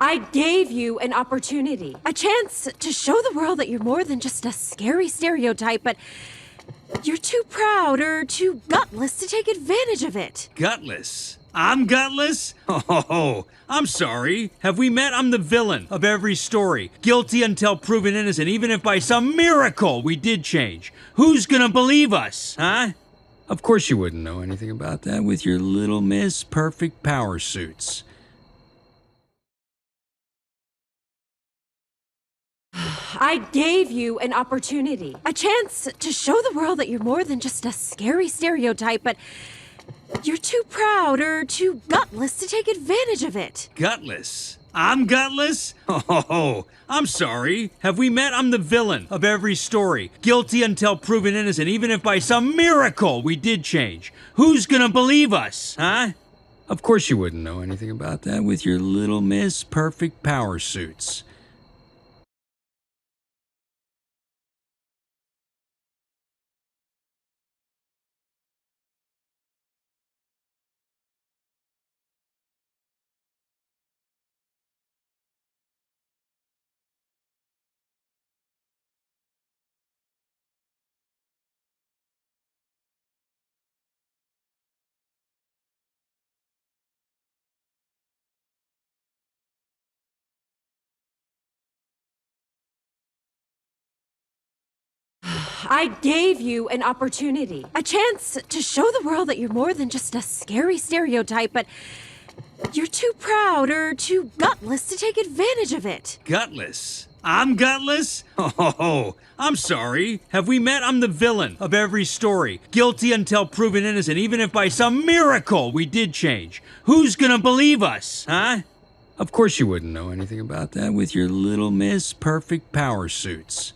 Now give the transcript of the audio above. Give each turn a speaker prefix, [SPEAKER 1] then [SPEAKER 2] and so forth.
[SPEAKER 1] I gave you an opportunity, a chance to show the world that you're more than just a scary stereotype, but you're too proud or too gutless to take advantage of it.
[SPEAKER 2] Gutless? I'm gutless? Oh, I'm sorry. Have we met? I'm the villain of every story. Guilty until proven innocent, even if by some miracle we did change. Who's gonna believe us, huh? Of course you wouldn't know anything about that with your little Miss Perfect power suits.
[SPEAKER 1] I gave you an opportunity, a chance to show the world that you're more than just a scary stereotype, but you're too proud or too gutless to take advantage of it.
[SPEAKER 2] Gutless? I'm gutless? Oh, I'm sorry. Have we met? I'm the villain of every story. Guilty until proven innocent, even if by some miracle we did change. Who's gonna believe us, huh? Of course you wouldn't know anything about that with your little Miss Perfect power suits.
[SPEAKER 1] I gave you an opportunity, a chance to show the world that you're more than just a scary stereotype, but you're too proud or too gutless to take advantage of it.
[SPEAKER 2] Gutless? I'm gutless? Oh, I'm sorry. Have we met? I'm the villain of every story. Guilty until proven innocent, even if by some miracle we did change. Who's gonna believe us, huh? Of course you wouldn't know anything about that with your little Miss Perfect power suits.